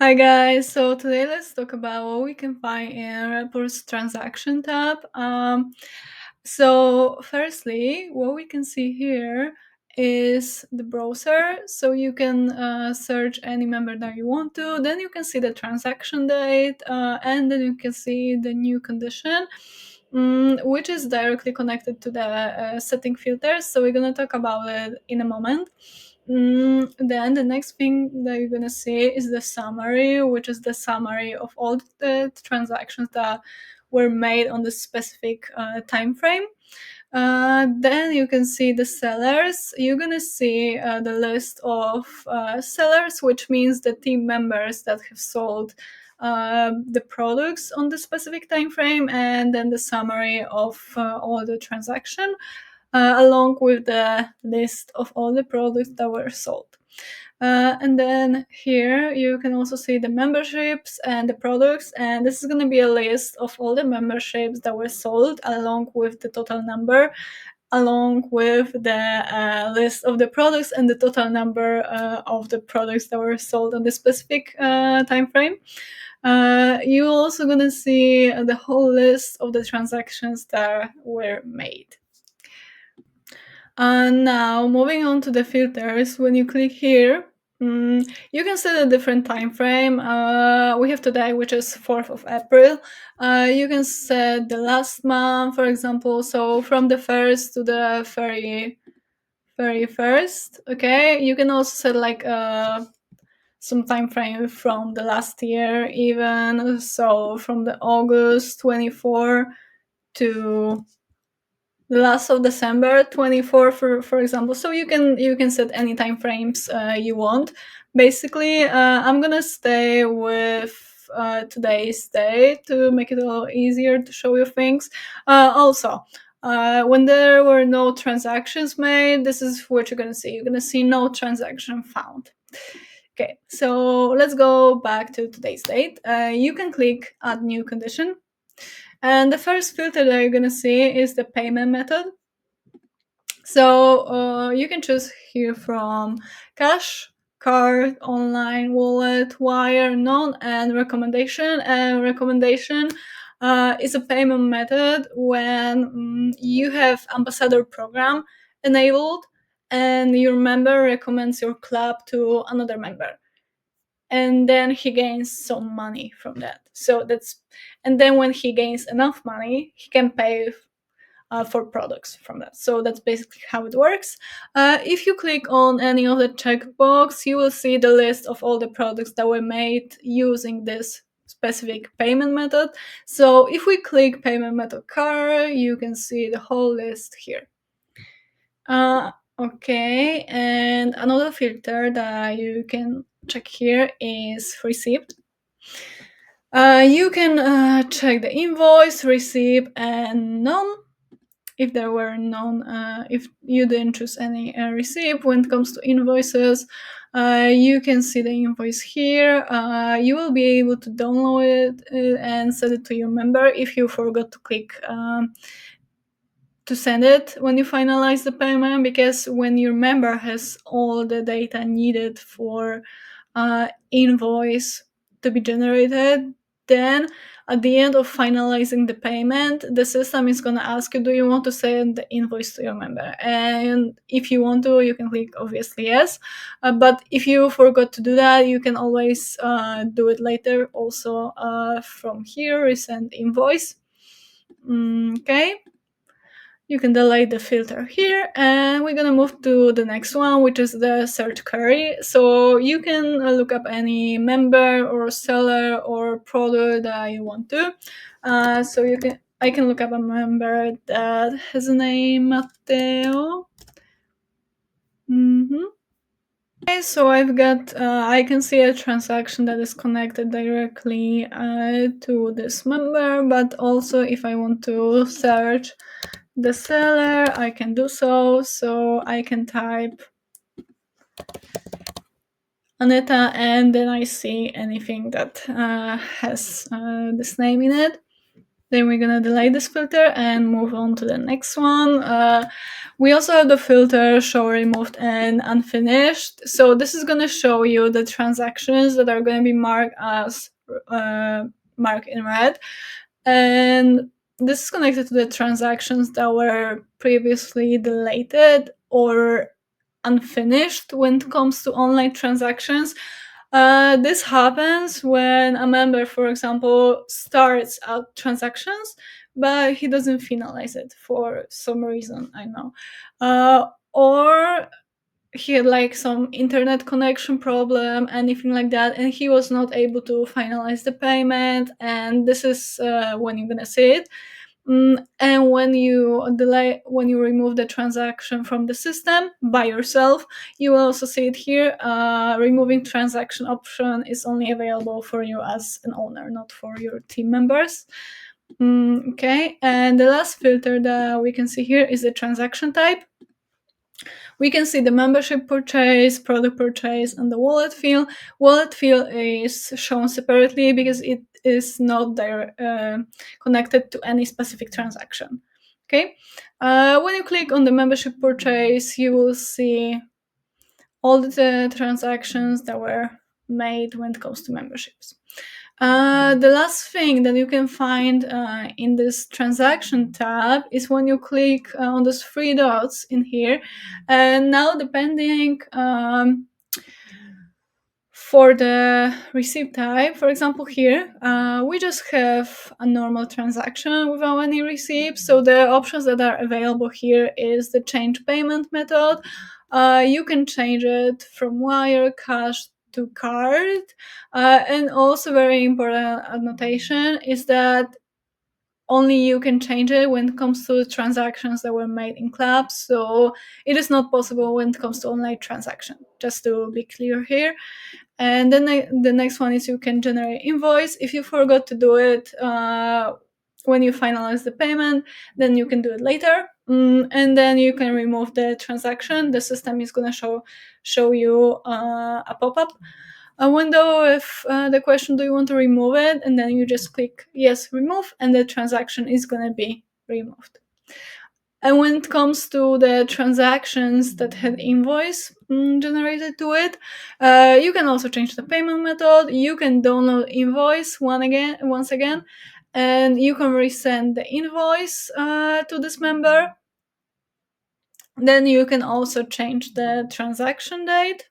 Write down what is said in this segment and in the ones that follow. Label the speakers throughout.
Speaker 1: Hi guys, so today let's talk about what we can find in Reports Transaction tab. So firstly, what we can see here is the browser. So you can search any member that you want to. Then you can see the transaction date, and then you can see the new condition, which is directly connected to the setting filters. So we're gonna talk about it in a moment. Then the next thing that you're gonna see is the summary, which is the summary of all the transactions that were made on the specific time frame. Then you can see the sellers. You're gonna see the list of sellers, which means the team members that have sold the products on the specific time frame, and then the summary of all the transaction, along with the list of all the products that were sold. And then here you can also see the memberships and the products, and this is going to be a list of all the memberships that were sold along with the total number, along with the list of the products and the total number of the products that were sold on the specific time frame. You're also going to see the whole list of the transactions that were made. Now, moving on to the filters, when you click here, you can set a different time frame. We have today, which is 4th of April. You can set the last month, for example, so from the 1st to the very first. Okay, you can also set like some time frame from the last year, even so from the August 24 to the last of December 24, for example. So you can set any time frames you want. Basically, I'm gonna stay with today's date to make it a little easier to show you things. Also, when there were no transactions made, this is what you're gonna see. You're gonna see no transaction found. Okay, so let's go back to today's date. You can click Add New Condition. And the first filter that you're gonna see is the payment method. So you can choose here from cash, card, online, wallet, wire, none, and recommendation. And recommendation is a payment method when you have ambassador program enabled and your member recommends your club to another member, and then he gains some money from that. And then when he gains enough money, he can pay for products from that. So that's basically how it works. If you click on any of the checkbox, you will see the list of all the products that were made using this specific payment method. So if we click payment method card, you can see the whole list here. Okay, and another filter that you can check here is receipt. You can check the invoice, receipt, and none. If there were none, if you didn't choose any receipt. When it comes to invoices, you can see the invoice here. You will be able to download it and send it to your member if you forgot to click to send it when you finalize the payment, because when your member has all the data needed for invoice to be generated, then at the end of finalizing the payment, the system is going to ask you, do you want to send the invoice to your member? And if you want to, you can click obviously yes. But if you forgot to do that, you can always do it later also from here, resend invoice. Okay, you can delete the filter here, and we're gonna move to the next one, which is the search query. So you can look up any member or seller or product that you want to. So I can look up a member that has a name Matteo. Okay, so I can see a transaction that is connected directly to this member, but also if I want to search the seller, I can do so. So I can type Aneta, and then I see anything that has this name in it. Then we're gonna delete this filter and move on to the next one. We also have the filter show removed and unfinished. So this is gonna show you the transactions that are gonna be marked as marked in red. And this is connected to the transactions that were previously deleted or unfinished when it comes to online transactions. This happens when a member, for example, starts out transactions, but he doesn't finalize it for some reason, I know. Or he had like some internet connection problem, anything like that, and he was not able to finalize the payment, and this is when you're gonna see it. And when you remove the transaction from the system by yourself, you will also see it here. Removing transaction option is only available for you as an owner, not for your team members. Okay, and the last filter that we can see here is the transaction type. We can see the membership purchase, product purchase, and the wallet field. Wallet field is shown separately because it is not connected to any specific transaction. Okay, when you click on the membership purchase, you will see all the transactions that were made when it comes to memberships. The last thing that you can find in this transaction tab is when you click on those three dots in here. And now, depending for the receipt type, for example, here, we just have a normal transaction without any receipt. So the options that are available here is the change payment method. You can change it from wire, cash to card. And also very important annotation is that only you can change it when it comes to transactions that were made in clubs. So it is not possible when it comes to online transaction, just to be clear here. And then the next one is you can generate invoice. If you forgot to do it when you finalize the payment, then you can do it later. And then you can remove the transaction. The system is going to show you a pop-up a window with the question, do you want to remove it? And then you just click yes, remove, and the transaction is going to be removed. And when it comes to the transactions that had invoice generated to it, you can also change the payment method. You can download invoice once again, and you can resend the invoice to this member. Then you can also change the transaction date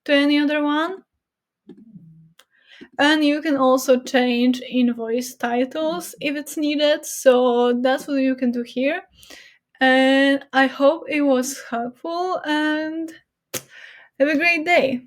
Speaker 1: to any other one. And you can also change invoice titles if it's needed. So that's what you can do here. And I hope it was helpful, and have a great day.